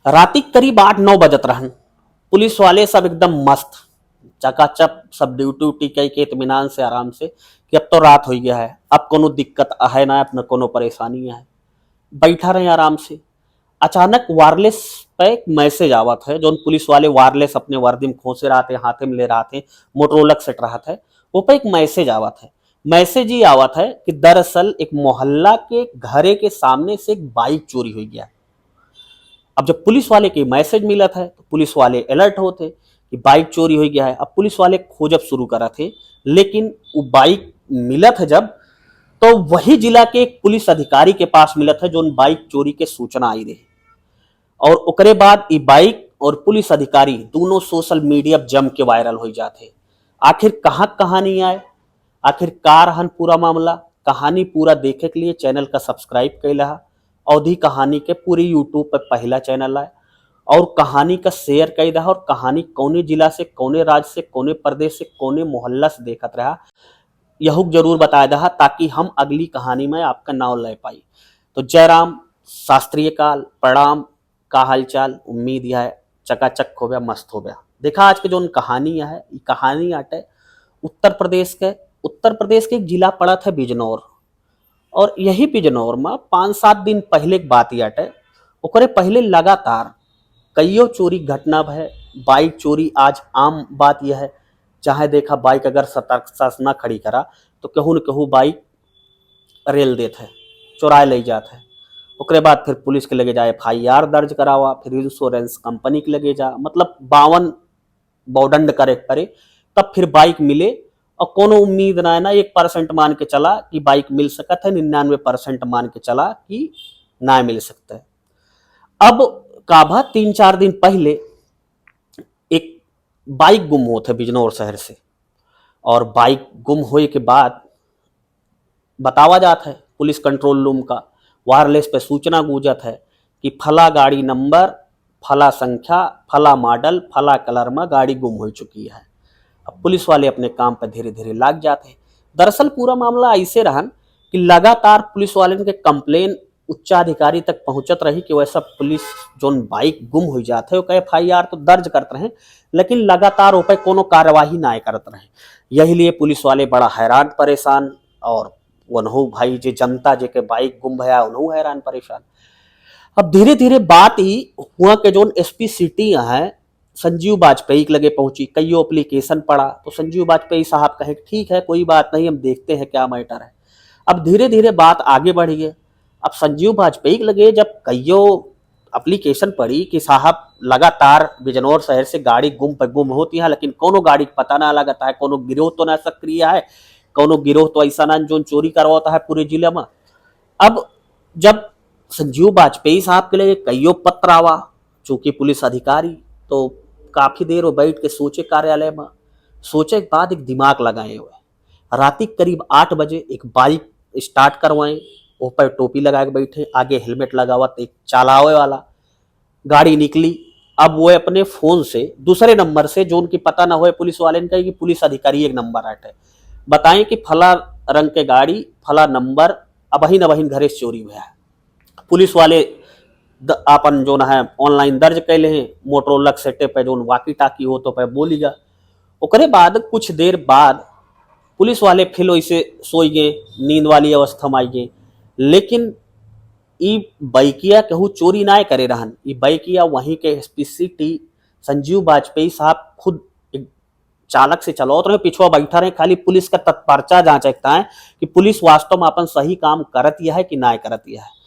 रातिक करीब 8-9 बजत रहन। पुलिस वाले सब एकदम मस्त, चकाचक, सब ड्यूटी उटी कई के इत्मीनान से आराम से कि अब तो रात हो गया है, अब कोनो दिक्कत है ना, अपना कोनो परेशानी है, बैठा रहे आराम से। अचानक वायरलेस पे एक मैसेज आवत है, जो पुलिस वाले वायरलेस अपने वर्दी में खोसे रहा थे, हाथे में ले रहा थे, मोटरोलक सेट रहा था, वो पे एक मैसेज आवत है। मैसेज ये आवत है कि दरअसल एक मोहल्ला के घरे के सामने से एक बाइक चोरी हो गया। अब जब पुलिस वाले के मैसेज मिला था तो पुलिस वाले अलर्ट होते कि बाइक चोरी हो गया है। अब पुलिस वाले खोजब शुरू करा थे, लेकिन वो बाइक मिला था जब, तो वही जिला के एक पुलिस अधिकारी के पास मिला था जो बाइक चोरी के सूचना आई रही। और ओकरे बाद ई बाइक और पुलिस अधिकारी दोनों सोशल मीडिया जम के वायरल हो जाते। आखिर कहाँ कहानी आए, आखिर का रहन पूरा मामला, कहानी पूरा देखे के लिए चैनल का सब्सक्राइब कैला। अवधि कहानी के पूरी यूट्यूब पर पहला चैनल है, और कहानी का शेयर कर दहा, और कहानी कौने जिला से, कौने राज्य से, कौने प्रदेश से, कौने मोहल्ला से देखत रहा, यह जरूर बताया दहा, ताकि हम अगली कहानी में आपका नाम ले पाई। तो जय राम, शास्त्रीय काल, प्रणाम, का हालचाल। उम्मीद यह है चकाचक हो गया, मस्त हो गया। देखा आज के जो कहानी है, ये कहानी आटे उत्तर प्रदेश के, उत्तर प्रदेश के एक जिला पड़ा था बिजनौर। और यही बिजनौर में 5-7 दिन पहले एक बात आटे, ओकरे पहले लगातार कईयों चोरी घटना है। बाइक चोरी आज आम बात यह है, चाहे देखा बाइक अगर सतर्कता से ना खड़ी करा तो कहूँ न कहूँ बाइक रेल देते है, चुराए ले जाते है। ओकरे बाद फिर पुलिस के लगे जाए FIR दर्ज करावा, फिर इंश्योरेंस कंपनी के लगे जा, मतलब 52 बौडंड करे पड़े, तब फिर बाइक मिले। और कोनो उम्मीद ना है ना, 1% मान के चला कि बाइक मिल सकता है, 99% मान के चला कि ना मिल सकता है। अब काभा 3-4 दिन पहले एक बाइक गुम हुआ था बिजनौर शहर से, और बाइक गुम होने के बाद बतावा जाता है पुलिस कंट्रोल रूम का वायरलेस पे सूचना गूंजत है कि फला गाड़ी नंबर, फला संख्या, फला मॉडल, फला कलर में गाड़ी गुम हो चुकी है। अब पुलिस वाले अपने काम पर धीरे धीरे लाग जाते हैं। दरअसल पूरा मामला ऐसे रहा कि लगातार पुलिस वाले के कंप्लेन उच्चाधिकारी तक पहुंचत रही कि वैसा पुलिस जोन बाइक गुम हो जाते है FIR तो दर्ज करते रहे, लेकिन लगातार ऊपर कोनो कार्यवाही ना करते रहे। यही लिए पुलिस वाले बड़ा हैरान परेशान, और वनहु भाई जे जनता जे के बाइक गुम भया उन्हों हैरान परेशान। अब धीरे धीरे बात ही हुआ के जोन SP सिटी है संजीव वाजपेयी के लगे पहुंची, कईयों एप्लीकेशन पड़ा, तो संजीव वाजपेयी साहब कहे ठीक है कोई बात नहीं, हम देखते हैं क्या मैटर है। अब धीरे धीरे बात आगे बढ़ी है। अब संजीव वाजपेयी के लगे जब कईयों एप्लीकेशन पड़ी कि साहब लगातार बिजनौर शहर से गाड़ी गुम होती है, लेकिन कोनो गाड़ी पता ना लगता है, कोनो गिरोह तो ना सक्रिय है, कोनो गिरोह तो ऐसा ना जो चोरी करवाता है पूरे जिले में। अब जब संजीव वाजपेयी साहब के लिए कईयों पत्र आवा, चूंकि पुलिस अधिकारी, तो काफी देर वो बैठ के सोचे कार्यालय में, सोचे के बाद एक दिमाग लगाए हुए राति करीब 8 बजे एक बाइक स्टार्ट करवाएं, ऊपर टोपी लगा के बैठे, आगे हेलमेट लगा हुआ, एक चलावे वाला, गाड़ी निकली। अब वो अपने फोन से दूसरे नंबर से जो उनकी पता ना हो पुलिस वाले ने कही कि पुलिस अधिकारी एक नंबर आटे बताएं कि फला रंग के गाड़ी, फला नंबर, अब ही न वही घरे से चोरी हुआ है। पुलिस वाले अपन जो है ऑनलाइन दर्ज कैले हैं, मोटरोलक सेटे पे जो वाकी टाकी हो तो पे बोली जा। ओकरे बाद कुछ देर बाद पुलिस वाले फिर वैसे सोई गए, नींद वाली अवस्था में आई गए, लेकिन ई बाइकिया कहूँ चोरी ना करे रहन। ई बाइकिया वहीं के SP सिटी संजीव वाजपेयी साहब खुद चालक से चलाओ तो पिछवा बैठा रहे, खाली पुलिस का तत्परचा जांचता है कि पुलिस वास्तव में अपन सही काम करत है कि ना करत है।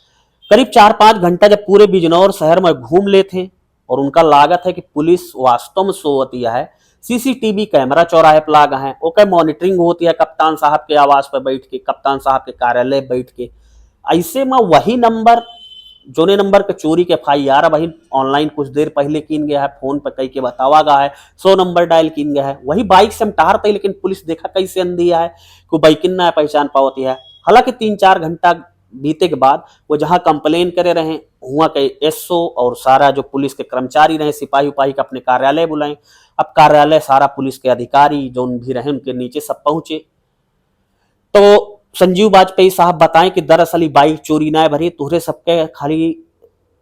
करीब 4-5 घंटा जब पूरे बिजनौर शहर में घूम लेते और उनका लागत है कि पुलिस वास्तव में सोती है, CCTV कैमरा चौराहे पर लागा है, ओके मॉनिटरिंग होती है कप्तान साहब के आवास पर बैठ के, कप्तान साहब के कार्यालय बैठ के। ऐसे में वही नंबर जोने नंबर पे चोरी के FIR वही ऑनलाइन कुछ देर पहले कीन गया है, फोन पर कई के बतावा गया है, 100 नंबर डायल कीन गया है, वही बाइक से हम टहरते, लेकिन पुलिस देखा कैसे अंधिया है कि बाइकिन ना पहचान पाती है। हालांकि 3-4 घंटा बीते के बाद वो जहां कंप्लेन करे रहे हुआ के SO और सारा जो पुलिस के कर्मचारी रहे, सिपाही उपाही का अपने कार्यालय बुलाए। अब कार्यालय सारा पुलिस के अधिकारी जो भी रहे उनके नीचे सब पहुंचे, तो संजीव वाजपेयी साहब बताएं कि दरअसल बाइक चोरी ना भरी, तुहरे सबके खाली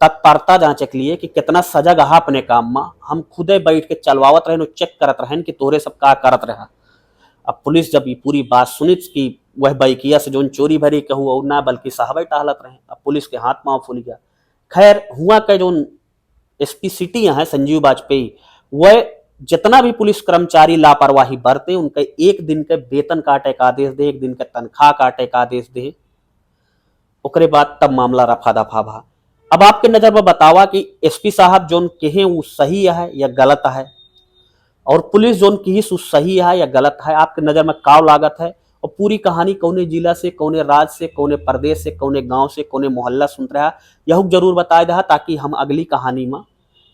तत्परता जांचे के लिए कि कितना सजग हा अपने काम में, हम खुदे बैठ के चलवावत रहें, चेक करत रहें कि तोरे सब का करत रहा। अब पुलिस जब ये पूरी बात सुनी कि वह बैकिया से जो चोरी भरी कहू और ना बल्कि साहब टहलत रहे, अब पुलिस के हाथ पांव फूल गया। खैर हुआ के जो एसपी सिटी है संजीव वाजपेयी, वह जितना भी पुलिस कर्मचारी लापरवाही बरते उनके एक दिन के वेतन काटे का आदेश दे, एक दिन के तनख्वाह काटे का आदेश दे। ओकरे बाद तब मामला रफा दफा भा। अब आपके नजर में बतावा कि एसपी साहब जोन कहे वो सही है या गलत है, और पुलिस जोन की सही है या गलत है, आपके नजर में काव लागत है। और पूरी कहानी कौने जिला से, कौने राज्य से, कौने प्रदेश से, कौने गांव से, कौने मोहल्ला सुन रहा, यह जरूर बताया जा, ताकि हम अगली कहानी में,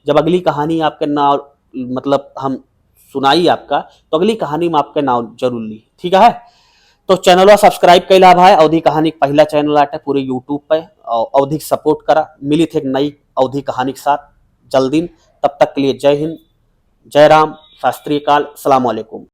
जब अगली कहानी आपके नाव मतलब हम सुनाई आपका, तो अगली कहानी में आपके नाव जरूर ली। ठीक है, तो चैनल सब्सक्राइब कैला भाई। अवधि कहानी पहला चैनल आटे पूरे यूट्यूब पे, और अवधि सपोर्ट करा। मिली थे एक नई अवधि कहानी के साथ जल्दी। तब तक के लिए जय हिंद, जय राम, शास्त्रीय काल, अस्सलाम वालेकुम।